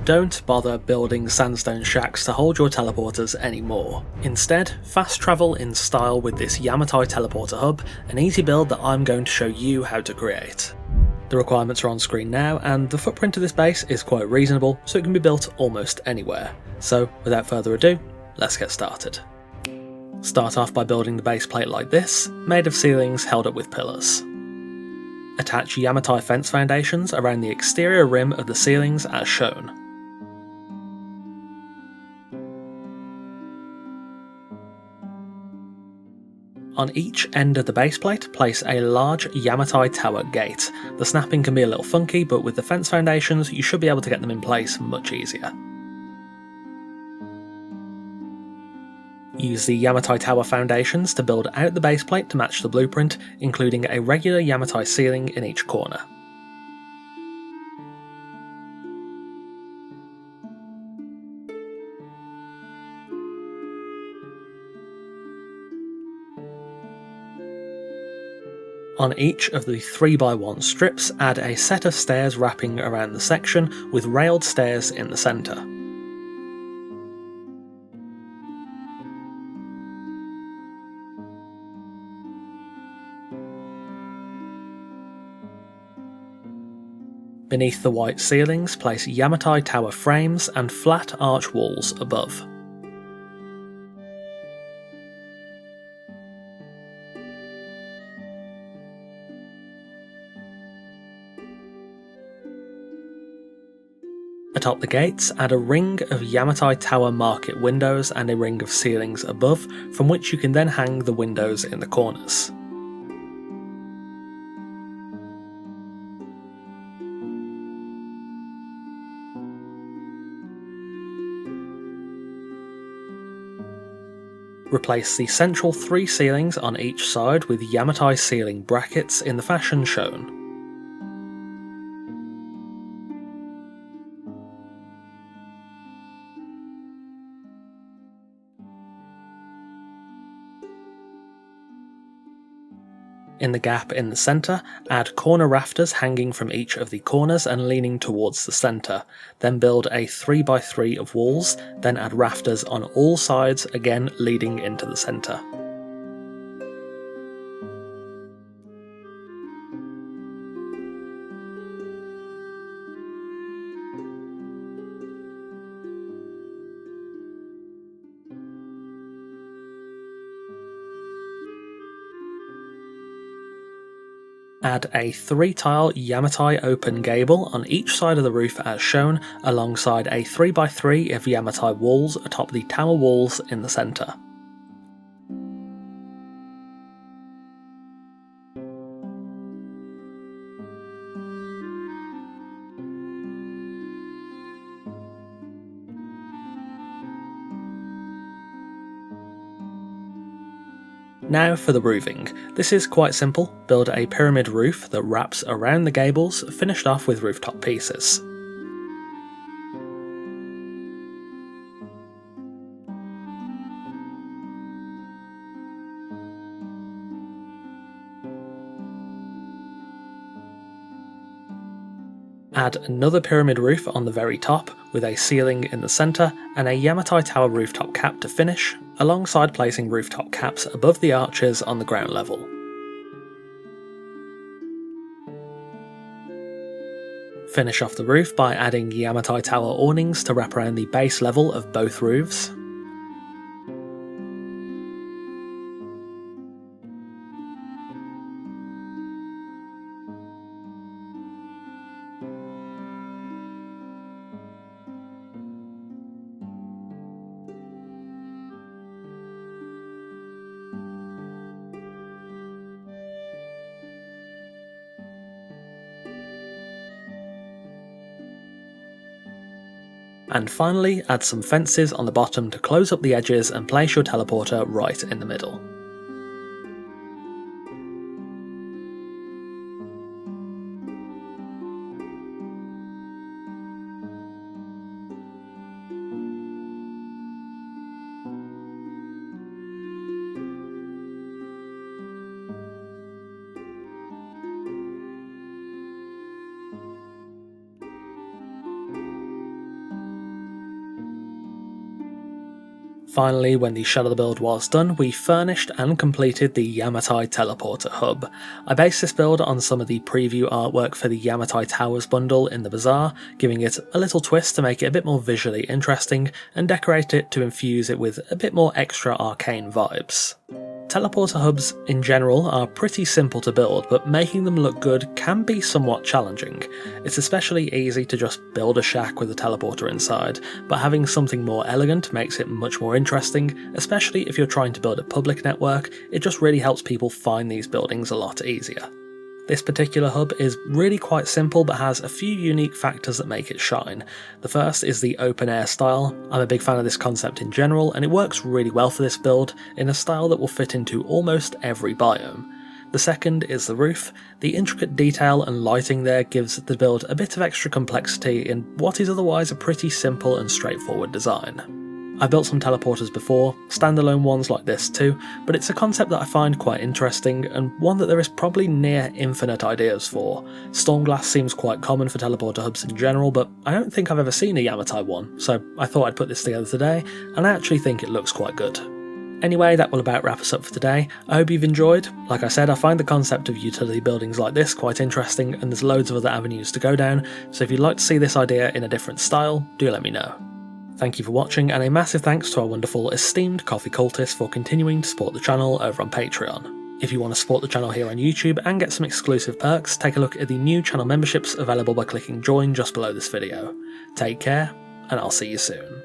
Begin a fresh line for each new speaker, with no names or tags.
don't bother building sandstone shacks to hold your teleporters anymore. Instead, fast travel in style with this Yamatai Teleporter Hub, an easy build that I'm going to show you how to create. The requirements are on screen now, and the footprint of this base is quite reasonable, so it can be built almost anywhere. So without further ado, let's get started. Start off by building the base plate like this, made of ceilings held up with pillars. Attach Yamatai fence foundations around the exterior rim of the ceilings as shown. On each end of the base plate, place a large Yamatai tower gate. The snapping can be a little funky, but with the fence foundations you should be able to get them in place much easier. Use the Yamatai tower foundations to build out the base plate to match the blueprint, including a regular Yamatai ceiling in each corner. On each of the 3x1 strips, add a set of stairs wrapping around the section, with railed stairs in the centre. Beneath the white ceilings, place Yamatai tower frames and flat arch walls above. Atop the gates, add a ring of Yamatai tower market windows and a ring of ceilings above, from which you can then hang the windows in the corners. Replace the central 3 ceilings on each side with Yamatai ceiling brackets in the fashion shown. In the gap in the centre, add corner rafters hanging from each of the corners and leaning towards the centre. Then build a 3x3 of walls, then add rafters on all sides, again leading into the centre. Add a 3-tile Yamatai open gable on each side of the roof as shown, alongside a 3x3 of Yamatai walls atop the tower walls in the centre. Now for the roofing. This is quite simple. Build a pyramid roof that wraps around the gables, finished off with rooftop pieces. Add another pyramid roof on the very top, with a ceiling in the centre, and a Yamatai tower rooftop cap to finish, alongside placing rooftop caps above the arches on the ground level. Finish off the roof by adding Yamatai tower awnings to wrap around the base level of both roofs. And finally, add some fences on the bottom to close up the edges and place your teleporter right in the middle. Finally, when the shell of the build was done, we furnished and completed the Yamatai Teleporter Hub. I based this build on some of the preview artwork for the Yamatai Towers bundle in the bazaar, giving it a little twist to make it a bit more visually interesting, and decorate it to infuse it with a bit more extra arcane vibes. Teleporter hubs in general are pretty simple to build, but making them look good can be somewhat challenging. It's especially easy to just build a shack with a teleporter inside, but having something more elegant makes it much more interesting, especially if you're trying to build a public network. It just really helps people find these buildings a lot easier. This particular hub is really quite simple but has a few unique factors that make it shine. The first is the open air style. I'm a big fan of this concept in general, and it works really well for this build in a style that will fit into almost every biome. The second is the roof. The intricate detail and lighting there gives the build a bit of extra complexity in what is otherwise a pretty simple and straightforward design. I've built some teleporters before, standalone ones like this too, but it's a concept that I find quite interesting, and one that there is probably near infinite ideas for. Stormglass seems quite common for teleporter hubs in general, but I don't think I've ever seen a Yamatai one, so I thought I'd put this together today, and I actually think it looks quite good. Anyway, that will about wrap us up for today. I hope you've enjoyed. Like I said, I find the concept of utility buildings like this quite interesting, and there's loads of other avenues to go down, so if you'd like to see this idea in a different style, do let me know. Thank you for watching, and a massive thanks to our wonderful esteemed coffee cultists for continuing to support the channel over on Patreon. If you want to support the channel here on YouTube and get some exclusive perks, take a look at the new channel memberships available by clicking join just below this video. Take care, and I'll see you soon.